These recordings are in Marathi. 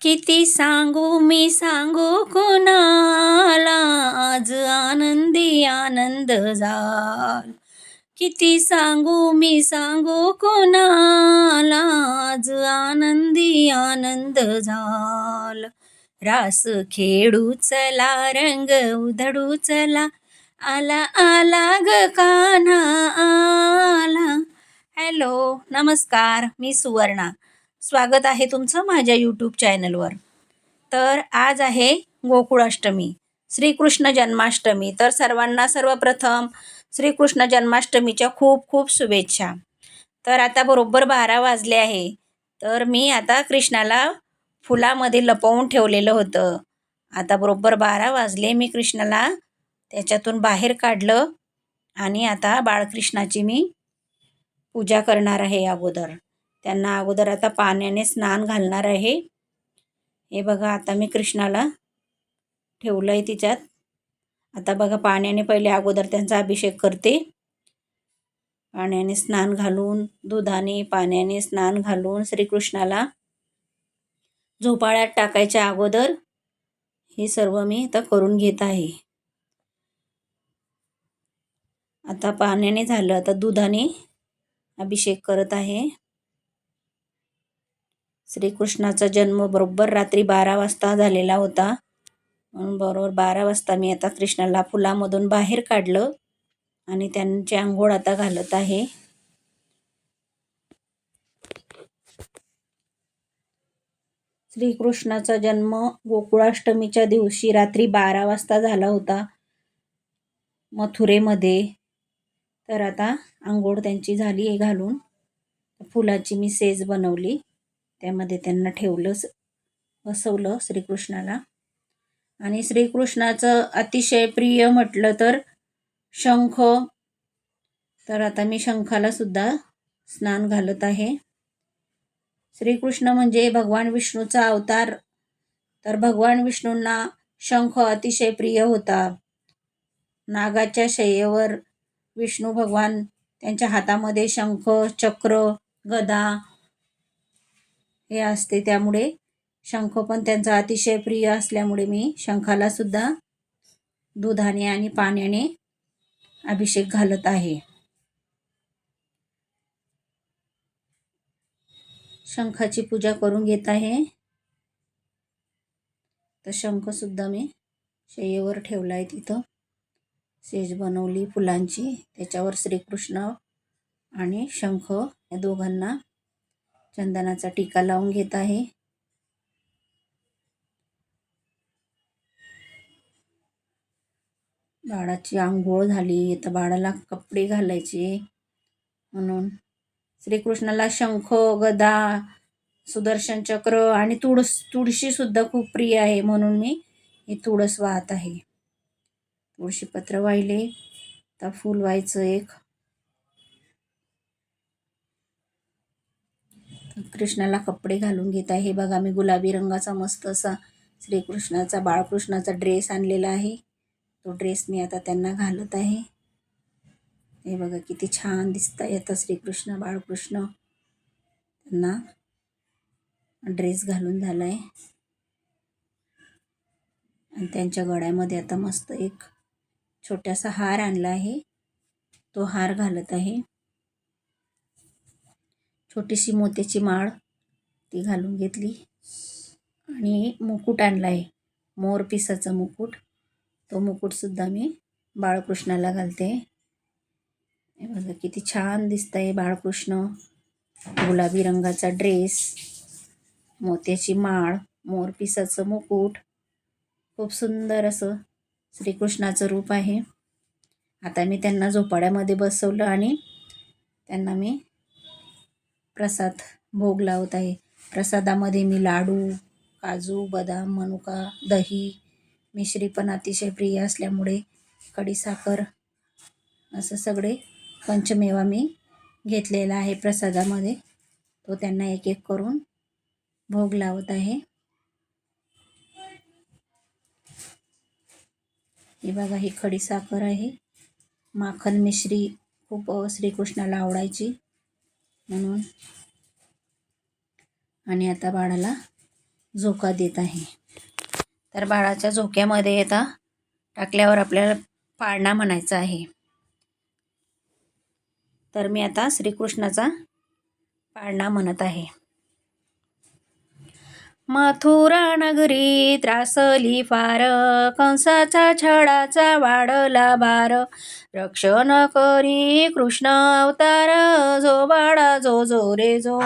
किती सांगू मी सांगू कुणाला, आज आनंदी आनंद झाला. किती सांगू मी सांगू कुणाला, आज आनंदी आनंद झाला. रास खेळू चला, रंग उधळू चला, आला आला ग कान्हा आला. हॅलो, नमस्कार, मी सुवर्णा. स्वागत आहे तुमचं माझ्या यूट्यूब चॅनलवर. तर आज आहे गोकुळाष्टमी, श्रीकृष्ण जन्माष्टमी. तर सर्वांना सर्वप्रथम श्रीकृष्ण जन्माष्टमीच्या खूप खूप शुभेच्छा. तर आता बरोबर 12 वाजले आहे. तर मी आता कृष्णाला फुलामध्ये लपवून ठेवलेलं होतं. आता बरोबर 12 वाजले. मी कृष्णाला त्याच्यातून बाहेर काढलं आणि आता बाळकृष्णाची मी पूजा करणार आहे. त्यांना अगोदर आता पाण्याने स्नान घालणार आहे. हे बघा, आता मी कृष्णाला ठेवलं आहे तिच्यात. आता बघा, पाण्याने पहिले अगोदर त्यांचा अभिषेक करते. पाण्याने स्नान घालून, दुधाने पाण्याने स्नान घालून श्रीकृष्णाला झोपाळ्यात टाकायच्या अगोदर हे सर्व मी आता करून घेत आहे. आता पाण्याने झालं, आता दुधाने अभिषेक करत आहे. श्रीकृष्णाचा जन्म बरोबर रात्री 12 वाजता झालेला होता. म्हणून बरोबर 12 वाजता मी आता कृष्णाला फुलामधून बाहेर काढलं आणि त्यांची आंघोळ आता घालत आहे. श्रीकृष्णाचा जन्म गोकुळाष्टमीच्या दिवशी रात्री 12 वाजता झाला होता मथुरेमध्ये. तर आता आंघोळ त्यांची झाली आहे घालून. फुलाची मी सेज बनवली, त्यामध्ये त्यांना ठेवलं, बसवलं श्रीकृष्णाला. आणि श्रीकृष्णाचं अतिशय प्रिय म्हटलं तर शंख. तर आता मी शंखाला सुद्धा स्नान घालत आहे. श्रीकृष्ण म्हणजे भगवान विष्णूचा अवतार. तर भगवान विष्णूंना शंख अतिशय प्रिय होता. नागाच्या शय्येवर विष्णू भगवान, त्यांच्या हातामध्ये शंख, चक्र, गदा हे असते. त्यामुळे शंख पण त्यांचा अतिशय प्रिय असल्यामुळे मी शंखाला सुद्धा दुधाने आणि पाण्याने अभिषेक घालत आहे. शंखाची पूजा करून घेत आहे. तर शंख सुद्धा मी शय्येवर ठेवला आहे. तिथं सेज बनवली फुलांची, त्याच्यावर श्रीकृष्ण आणि शंख या दोघांना चंदनाचा टीका लावून घेत आहे. बाळाची आंघोळ झाली, तर बाळाला कपडे घालायचे. म्हणून श्रीकृष्णाला शंख, गदा, सुदर्शन चक्र आणि तुळशी सुद्धा खूप प्रिय आहे. म्हणून मी हे तुळस वाहत आहे. तुळशी पत्र वाहिले, तर फूल व्हायचं एक. कृष्णाला कपडे घालून घेत आहे. हे बघा, मी गुलाबी रंगाचा मस्त असा श्रीकृष्णाचा, बाळकृष्णाचा ड्रेस आणलेला आहे. तो ड्रेस मी आता त्यांना घालत आहे. हे बघा किती छान दिसतंय आता श्रीकृष्ण, बाळकृष्ण. त्यांना ड्रेस घालून झालाय आणि त्यांच्या गळ्यामध्ये आता मस्त एक छोटासा हार आणला आहे. तो हार घालत आहे. छोटीशी मोत्याची माळ ती घालून घेतली आणि मुकुट आणला आहे, मोरपिसाचा मुकुट. तो मुकुट सुद्धा मी बाळकृष्णाला घालते. हे बघा किती छान दिसतंय बाळकृष्ण. गुलाबी रंगाचा ड्रेस, मोत्याची माळ, मोरपिसाचं मुकुट, खूप सुंदर असं श्रीकृष्णाचं रूप आहे. आता मी त्यांना झोपाळ्यामध्ये बसवलं आणि त्यांना मी प्रसाद भोग लावत आहे. प्रसादामध्ये मी लाडू, काजू, बदाम, मनुका, दही, मिश्री पण अतिशय प्रिय असल्यामुळे खडीसाखर असं सगळे पंचमेवा मी घेतलेला आहे प्रसादामध्ये. तो त्यांना एक एक करून भोग लावत आहे. ही बघा, ही खडीसाखर आहे. माखन मिश्री खूप श्रीकृष्णाला आवडायची म्हणून. आणि आता बाळाला झोका देत आहे. तर बाळाच्या झोक्यामध्ये आता टाकल्यावर आपल्याला पाळणा म्हणायचा आहे. तर मी आता श्रीकृष्णाचा पाळणा म्हणत आहे. मथुरा नगरी त्रासली फार, कंसाचा छळाचा वाढला भार. रक्षण करी कृष्ण अवतार, जो बाळा जो जो रे जो.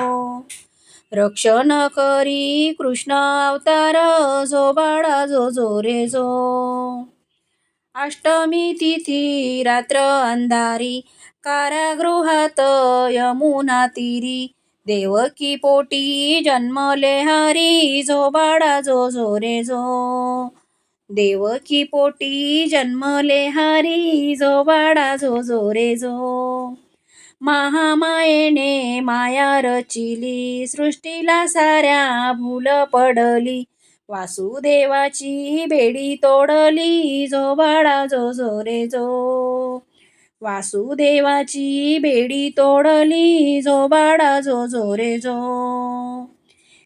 रक्षण करी कृष्ण अवतार, जो बाळा जो जो रे जो. अष्टमी तिथी रात्र अंधारी, कारागृहात यमुना तीरी. देवकी पोटी जन्मले हरी, जो बाळा जो जो रे जो. देवकी पोटी जन्मले हरी, जो बाळा जो जो रे जो. महामायेने माया रचिली, सृष्टीला साऱ्या भूल पडली. वासुदेवाची बेडी तोडली, जो बाळा जो जो रे जो. वासुदेवाची बेडी तोडली, जो बाळा जो जो रे जो.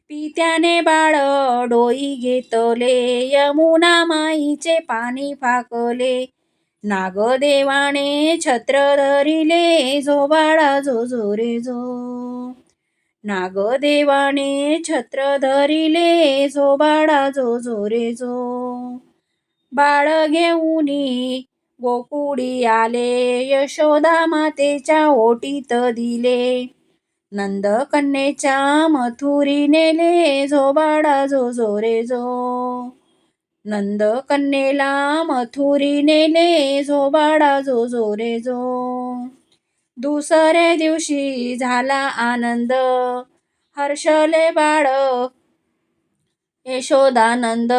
पित्याने बाळ डोई घेतले, यमुना माईचे पाणी फाकले. नागदेवाने छत्र धरिले, जो बाळा जो जो रे जो. नागदेवाने छत्र धरिले, जो बाळा जो जो रे जो. बाळ घेऊनी गोकुळी आले, यशोदा मातेच्या ओटीत दिले. नंद कन्येच्या मथुरी नेले, जो बाळा जो जो रे जो. नंद कन्येला मथुरी नेले, जो बाळा जो जो रे जो. दुसऱ्या दिवशी झाला आनंद, हर्षले बाळ यशोदानंद.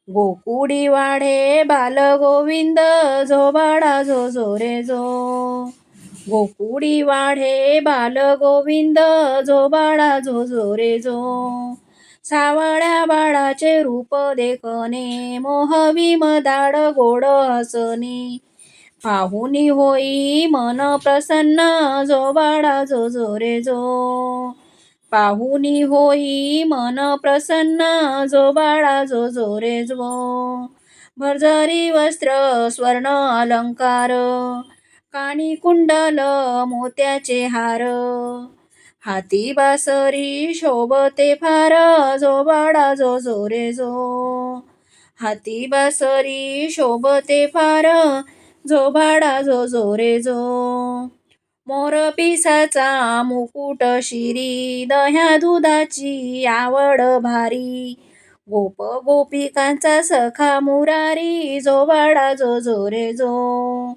गोकुळी वाढे बाल गोविंद, जो बाळा जो जो रे जो. गोकुळी वाढे बाल गोविंद, जो बाळा जो जो रे जो. सावळ्या बाळाचे रूप देखणे, मोहवी मदाड गोड हसणे. पाहुनी होई मन प्रसन्न, जो बाळा जो जो रे जो. पाहुनी होई मन प्रसन्न, जो बाळा जो जो रे जो. भरजरी वस्त्र स्वर्ण अलंकार, कानी कुंडल मोत्याचे हार. हाती बासरी शोभते फार, जो बाळा जो जो रे जो. हाती बासरी शोभते फार, जो बाळा जो जो रे जो. मोरपिसाचा मुकुट शिरी, दह्या दुधाची आवड भारी. गोप गोपिकांचा सखा मुरारी, जो बाळा जो जो रे जो.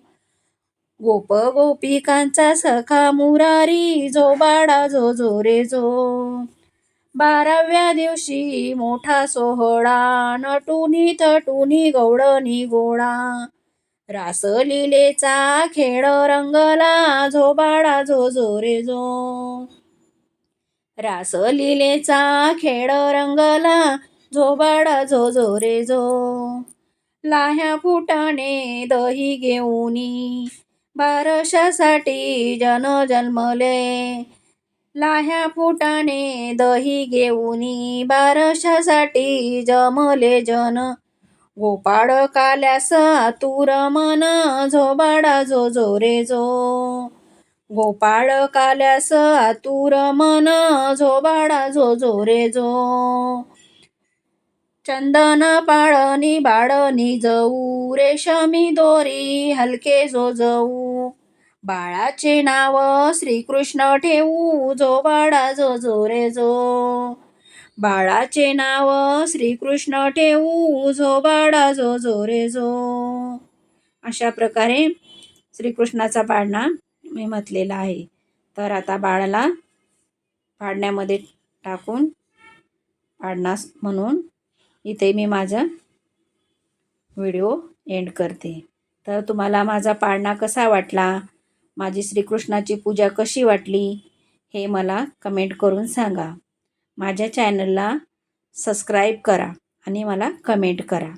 गोप गोपिकांचा सखा मुरारी, जो बाळा जो जो रे जो. 12व्या दिवशी मोठा सोहळा, नटुनी थटुनी गवळणी गोळा. रासलीलेचा खेळ रंगला, जो बाळा जो जो रे जो. रासलीलेचा खेळ रंगला, जो बाळा जो जो रे जो. लाह्या फुटाणे दही घेऊनी, बारशासाठी जन जन्मले. लाह्या फुटाणे दही घेऊनी, बारशासाठी जमले जन. गोपाळ काल्यास आतुर मन, जो बाळा जो जो रे जो. गोपाळ काल्यास आतुर मन, जो बाळा जो जो रे जो. चंदन पाळणी बाळणी जाऊ, रेशमी दोरी हलके जो जाऊ. बाळाचे नाव श्रीकृष्ण ठेवू, जो बाळा जो जो रे जो. बाळाचे नाव श्रीकृष्ण ठेवू, जो बाळा जो जो रे जो. अशा प्रकारे श्रीकृष्णाचा पाळणा मी म्हटलेला आहे. तर आता बाळाला पाळण्यामध्ये टाकून पाळणा म्हणून इथे मी माझा व्हिडिओ एंड करते. तर तुम्हाला माझा पाळणा कसा वाटला, माझी श्रीकृष्णाची पूजा कशी वाटली, हे मला कमेंट करून सांगा. माझ्या चॅनलला सबस्क्राईब करा आणि मला कमेंट करा.